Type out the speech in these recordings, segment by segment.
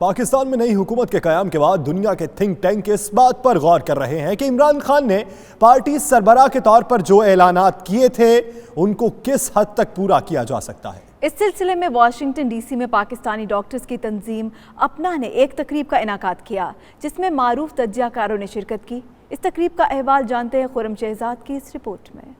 پاکستان میں نئی حکومت کے قیام کے بعد دنیا کے تھنک ٹینک اس بات پر غور کر رہے ہیں کہ عمران خان نے پارٹی سربراہ کے طور پر جو اعلانات کیے تھے ان کو کس حد تک پورا کیا جا سکتا ہے۔ اس سلسلے میں واشنگٹن ڈی سی میں پاکستانی ڈاکٹرز کی تنظیم اپنا نے ایک تقریب کا انعقاد کیا جس میں معروف تجزیہ کاروں نے شرکت کی۔ اس تقریب کا احوال جانتے ہیں خرم شہزاد کی اس رپورٹ میں۔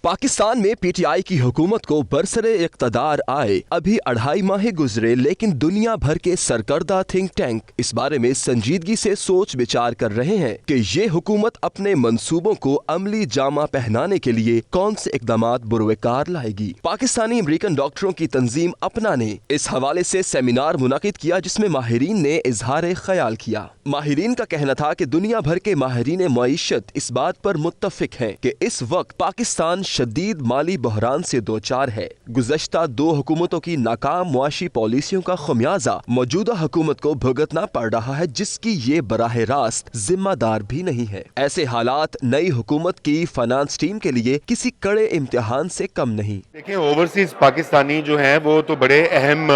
پاکستان میں پی ٹی آئی کی حکومت کو برسر اقتدار آئے ابھی 2.5 ماہ گزرے، لیکن دنیا بھر کے سرکردہ تھنک ٹینک اس بارے میں سنجیدگی سے سوچ بچار کر رہے ہیں کہ یہ حکومت اپنے منصوبوں کو عملی جامہ پہنانے کے لیے کون سے اقدامات بروئے کار لائے گی۔ پاکستانی امریکن ڈاکٹروں کی تنظیم اپنا نے اس حوالے سے سیمینار منعقد کیا جس میں ماہرین نے اظہار خیال کیا۔ ماہرین کا کہنا تھا کہ دنیا بھر کے ماہرین معیشت اس بات پر متفق ہیں کہ اس وقت پاکستان شدید مالی بحران سے دوچار ہے۔ گزشتہ 2 حکومتوں کی ناکام معاشی پالیسیوں کا خمیازہ موجودہ حکومت کو بھگتنا پڑ رہا ہے، جس کی یہ براہ راست ذمہ دار بھی نہیں ہے۔ ایسے حالات نئی حکومت کی فائنانس ٹیم کے لیے کسی کڑے امتحان سے کم نہیں۔ دیکھیں، اوورسیز پاکستانی جو ہیں وہ تو بڑے اہم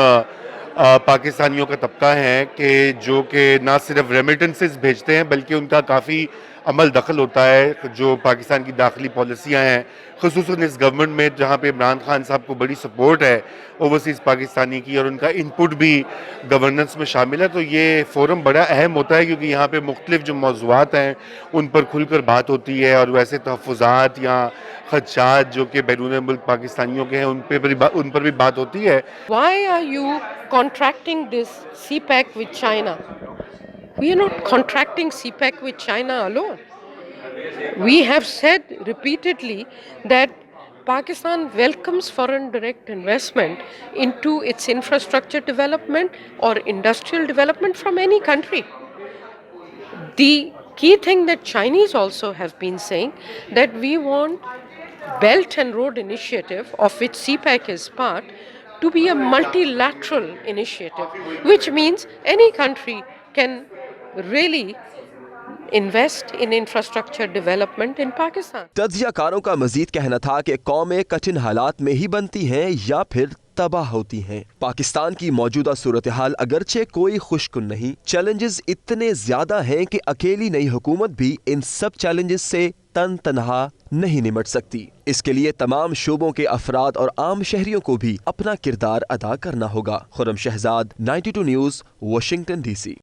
پاکستانیوں کا طبقہ ہے کہ جو کہ نہ صرف ریمیٹنسز بھیجتے ہیں بلکہ ان کا کافی عمل دخل ہوتا ہے جو پاکستان کی داخلی پالیسیاں ہیں، خصوصاً اس گورنمنٹ میں جہاں پہ عمران خان صاحب کو بڑی سپورٹ ہے اوورسیز پاکستانی کی، اور ان کا انپٹ بھی گورننس میں شامل ہے۔ تو یہ فورم بڑا اہم ہوتا ہے کیونکہ یہاں پہ مختلف جو موضوعات ہیں ان پر کھل کر بات ہوتی ہے، اور ویسے تحفظات یا خدشات جو کہ بیرون ملک پاکستانیوں کے ہیں ان پر بھی بات ہوتی ہے۔ Why are you contracting this CPEC with China? We are not contracting CPEC with China alone. We have said repeatedly that Pakistan welcomes foreign direct investment into its infrastructure development or industrial development from any country. The key thing that Chinese also have been saying that we want Belt and Road Initiative, of which CPEC is part, to be a multilateral initiative, which means any country can really invest in infrastructure development in Pakistan. تجزیہ کاروں کا مزید کہنا تھا کہ قومیں کٹھن حالات میں ہی بنتی ہیں یا پھر تباہ ہوتی ہیں۔ پاکستان کی موجودہ صورتحال اگرچہ کوئی خوشکن نہیں، چیلنجز اتنے زیادہ ہیں کہ اکیلی نئی حکومت بھی ان سب چیلنجز سے تنہا نہیں نمٹ سکتی۔ اس کے لیے تمام شعبوں کے افراد اور عام شہریوں کو بھی اپنا کردار ادا کرنا ہوگا۔ Khurram Shahzad, 92 news, Washington D سی۔